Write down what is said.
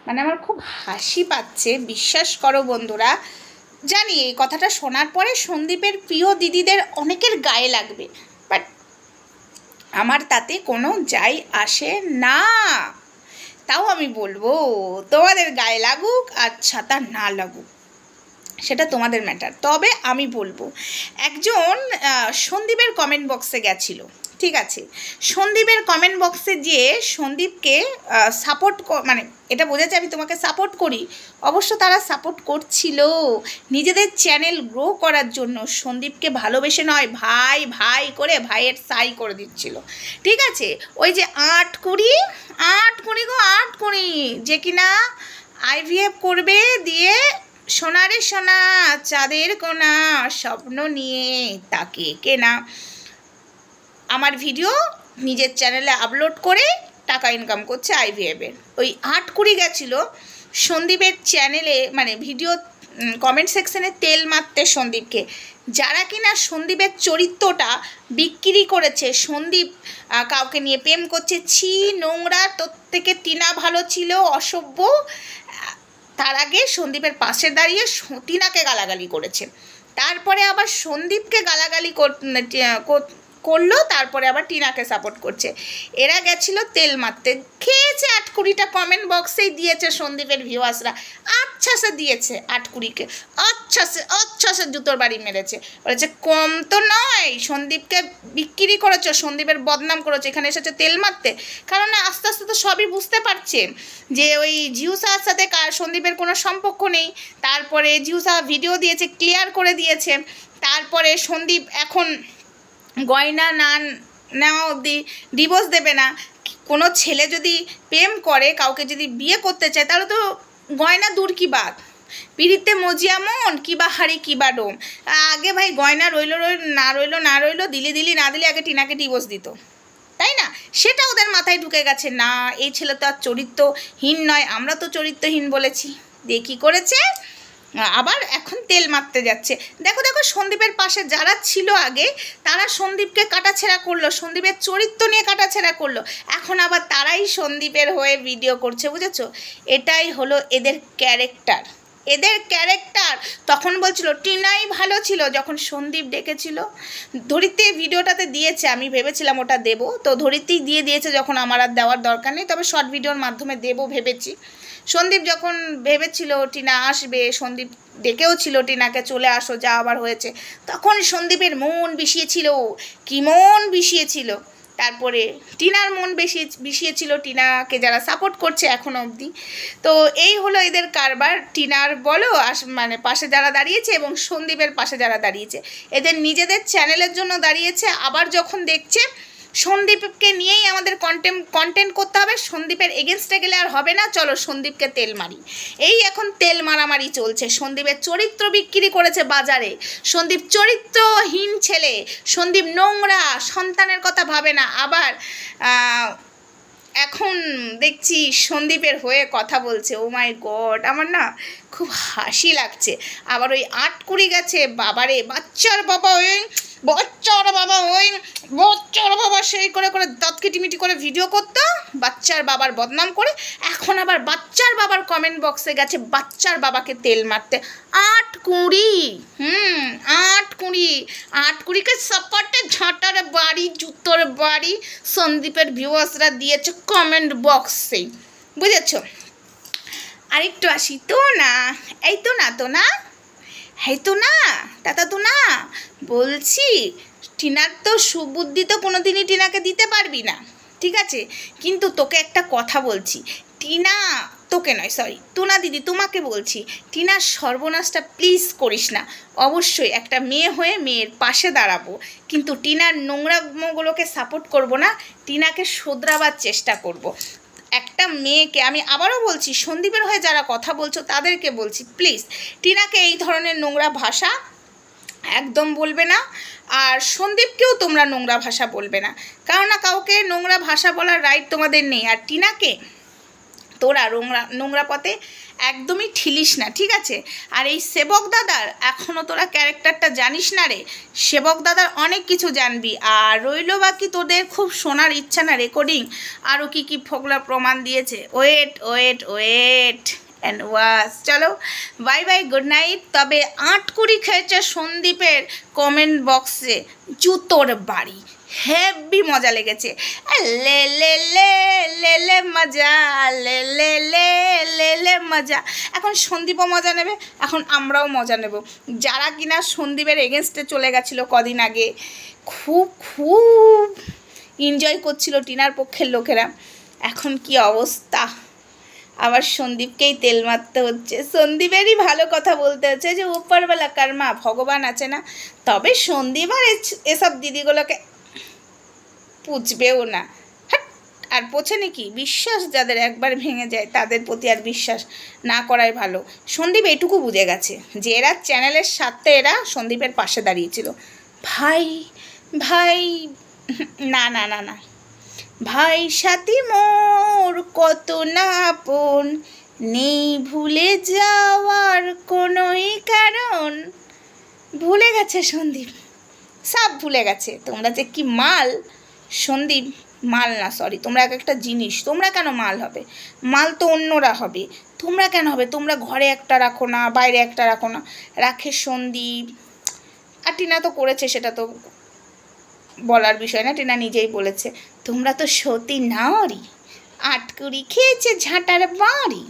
মানে আমার খুব হাসি পাচ্ছে, বিশ্বাস করো বন্ধুরা। জানি এই কথাটা শোনার পরে সন্দীপের প্রিয় দিদিদের অনেকের গায়ে লাগবে, বাট আমার তাতে কোনো যাই আসে না। তাও আমি বলবো, তোমাদের গায়ে লাগুক আর ছাতা না লাগুক সেটা তোমাদের ম্যাটার। তবে আমি বলবো, একজন সন্দীপের কমেন্ট বক্সে গেছিল, ঠিক আছে, সন্দীপের কমেন্ট বক্সে গিয়ে সন্দীপকে সাপোর্ট, মানে এটা বোঝাচ্ছে আমি তোমাকে সাপোর্ট করি। অবশ্য তারা সাপোর্ট করছিল নিজেদের চ্যানেল গ্রো করার জন্য, সন্দীপকে ভালোবেসে নয়, ভাই ভাই করে ভাইয়ের সাই করে দিচ্ছিল, ঠিক আছে। ওই যে 8 কুড়ি গো 8 কুড়ি, যে কিনা IVF করবে, দিয়ে সোনারে সোনা চাঁদের কোনা স্বপ্ন নিয়ে তাকে কেনা, আমার ভিডিও নিজের চ্যানেলে আপলোড করে টাকা ইনকাম করছে IVF-এর। ওই 8 কুড়ি গেছিলো সন্দীপের চ্যানেলে, মানে ভিডিও কমেন্ট সেকশনে তেল মারতে সন্দীপকে, যারা কিনা সন্দীপের চরিত্রটা বিক্রি করেছে। সন্দীপ কাউকে নিয়ে প্রেম করছে, ছি নোংরা, তোর থেকে টিনা ভালো ছিল, অসভ্য। তার আগে সন্দীপের পাশে দাঁড়িয়ে টিনাকে গালাগালি করেছে, তারপরে আবার সন্দীপকে গালাগালি করলো, তারপরে আবার টিনাকে সাপোর্ট করছে। এরা গেছিল তেল মারতে, খেয়েছে 8 কুড়িটা, কমেন্ট বক্সেই দিয়েছে সন্দীপের ভিউয়ার্সরা, আচ্ছা সে দিয়েছে 8 কুড়িকে, আচ্ছা সে জুতোর বাড়ি মেরেছে, বলেছে কম তো নয়, সন্দীপকে বিক্রি করেছো, সন্দীপের বদনাম করেছো, এখানে এসেছে তেল মারতে। কারণ আস্তে আস্তে তো সবই বুঝতে পারছে যে ওই জিউসার সাথে সন্দীপের কোনো সম্পর্ক নেই। তারপরে জিউসা ভিডিও দিয়েছে, ক্লিয়ার করে দিয়েছে। তারপরে সন্দীপ এখন গয়না না নেওয়া অবধি ডিভোর্স দেবে না। কোনো ছেলে যদি প্রেম করে, কাউকে যদি বিয়ে করতে চায়, তাহলে তো গয়না দূর কি বাদ, পিড়িতে মজিয়া মন কিবা হাড়ি কিবা ডোম, আগে ভাই গয়না না রইলো, দিলি না দিলি, আগে টিনাকে ডিভোর্স দিত, তাই না? সেটা ওদের মাথায় ঢুকে গেছে, না এই ছেলে তো আর চরিত্রহীন নয়, আমরা তো চরিত্রহীন বলেছি, দিয়ে কী করেছে, আবার এখন তেল মারতে যাচ্ছে। দেখো সন্দীপের পাশে যারা ছিল আগে, তারা সন্দীপকে কাটাছেঁড়া করলো, সন্দীপের চরিত্র নিয়ে কাটাছেঁড়া করলো, এখন আবার তারাই সন্দীপের হয়ে ভিডিও করছে, বুঝেছো? এটাই হলো এদের ক্যারেক্টার, এদের ক্যারেক্টার। তখন বলছিল টিনাই ভালো ছিল, যখন সন্দীপ ডেকেছিল, ধরিত্রী ভিডিওটাতে দিয়েছে, আমি ভেবেছিলাম ওটা দেবো, তো ধরিত্রী দিয়ে দিয়েছে, যখন আমার আর দেওয়ার দরকার নেই, তবে শর্ট ভিডিওর মাধ্যমে দেবো ভেবেছি। সন্দীপ যখন ভেবেছিল টিনা আসবে, সন্দীপ ডেকেও ছিল টিনাকে, চলে আসো যা আবার হয়েছে, তখন সন্দীপের মন বিষিয়েছিল, কি মন বিষিয়েছিল। তারপরে টিনার মন বিষিয়েছিল, টিনাকে যারা সাপোর্ট করছে এখনো অবধি। তো এই হলো এদের কারবার, টিনার বলো মানে পাশে যারা দাঁড়িয়েছে এবং সন্দীপের পাশে যারা দাঁড়িয়েছে, এদের নিজেদের চ্যানেলের জন্য দাঁড়িয়েছে। আবার যখন দেখছে সন্দীপকে নিয়েই আমাদের কন্টেন্ট করতে হবে, সন্দীপের এগেনস্টে গেলে আর হবে না, চলো সন্দীপকে তেল মারি, এই এখন তেল মারামারি চলছে। সন্দীপের চরিত্র বিক্রি করেছে বাজারে, সন্দীপ চরিত্রহীন ছেলে, সন্দীপ নোংরা, সন্তানের কথা ভাবে না। আবার এখন দেখছি সন্দীপের হয়ে কথা বলছে, ও মাই গড, আমার না খুব হাসি লাগছে। আবার ওই 8 কুড়ি গেছে, বাবারে বাচ্চার বাবা সেই করে দাঁত কিটিমিটি করে ভিডিও করতো, বাচ্চার বাবার বদনাম করে। এখন আবার বাচ্চার বাবার কমেন্ট বক্সে গেছে বাচ্চার বাবাকে তেল মারতে। 8 কুড়ি, 8 কুড়িকে সাপাটে ঝাঁটার বাড়ি, জুতোর বাড়ি সন্দীপের ভিউয়ার্সরা দিয়েছে কমেন্ট বক্সে, বুঝেছো? আরেকটু আসি তো না, এই তো না দাদা তো না, বলছি টিনার তো সুবুদ্ধি তো কোনো দিনই টিনাকে দিতে পারবি না, ঠিক আছে, কিন্তু তোকে একটা কথা বলছি, টিনা তোকে নয়, সরি টুনা দিদি তোমাকে বলছি, টিনার সর্বনাশটা প্লিজ করিস না। অবশ্যই একটা মেয়ে হয়ে মেয়ের পাশে দাঁড়াবো, কিন্তু টিনার নোংরামোগুলোকে সাপোর্ট করব না, টিনাকে শোধরাবার চেষ্টা করব। একটা মেয়েকে আমি আবারও বলছি, সন্দীপের হয়ে যারা কথা বলছো তাদেরকে বলছি, প্লিজ টিনাকে এই ধরনের নোংরা ভাষা একদম বলবে না, আর সন্দীপকেও তোমরা নোংরা ভাষা বলবে না, কারণ না কাউকে নোংরা ভাষা বলার রাইট তোমাদের নেই। আর টিনাকে তোরা নোংরা পথে একদমই ঠিলিস না, ঠিক আছে? আর এই সেবক দাদার এখনও তোরা ক্যারেক্টারটা জানিস না রে। সেবক দাদার অনেক কিছু জানবি। আর রইল বাকি তোদের খুব শোনার ইচ্ছা না রেকর্ডিং, আরও কী কী ফোকলা প্রমাণ দিয়েছে। Wait wait wait and watch. চলো বাই বাই, গুড নাইট। তবে আটকুড়ি খেয়েছে সন্দীপের কমেন্ট বক্সে জুতোর বাড়ি, হেভি মজা লেগেছে। লে লে লে লে লে মজা, লে লে লে লে লে মজা। এখন সন্দীপও মজা নেবে, এখন আমরাও মজা নেব। যারা কিনা সন্দীপের এগেনস্টে চলে গেছিলো কদিন আগে, খুব খুব এনজয় করছিল টিনার পক্ষের লোকেরা, এখন কি অবস্থা, আবার সন্দীপকেই তেল মারতে হচ্ছে। সন্দীপেরই ভালো কথা বলতে হচ্ছে যে উপরওয়ালা কর্মা, ভগবান আছে না। তবে সন্দীপ আর এসব দিদিগুলোকে পুছবেও না, আর পোছে নাকি? বিশ্বাস যাদের একবার ভেঙে যায় তাদের প্রতি আর বিশ্বাস না করাই ভালো। সন্দীপ এটুকু বুঝে গেছে যে এরা চ্যানেলের সাথে, এরা সন্দীপের পাশে দাঁড়িয়েছিল। ভাই ভাই, না না না না, ভাই সাথী মোর কত না আপন, নেই ভুলে যাওয়ার কোনোই কারণ। ভুলে গেছে সন্দীপ, সব ভুলে গেছে। তোমরা যে কি মাল, সন্দীপ মাল না, সরি, তোমরা এক একটা জিনিস। তোমরা কেন মাল হবে? মাল তো অন্যরা হবে, তোমরা কেন হবে? তোমরা ঘরে একটা রাখো না, বাইরে একটা রাখো না, রাখে সন্দীপ। আর টিনা তো করেছে, সেটা তো বলার বিষয় না, টিনা নিজেই বলেছে। তোমরা তো সতী নারী, আটকুড়ি খেয়েছে ঝাঁটার বাড়ি।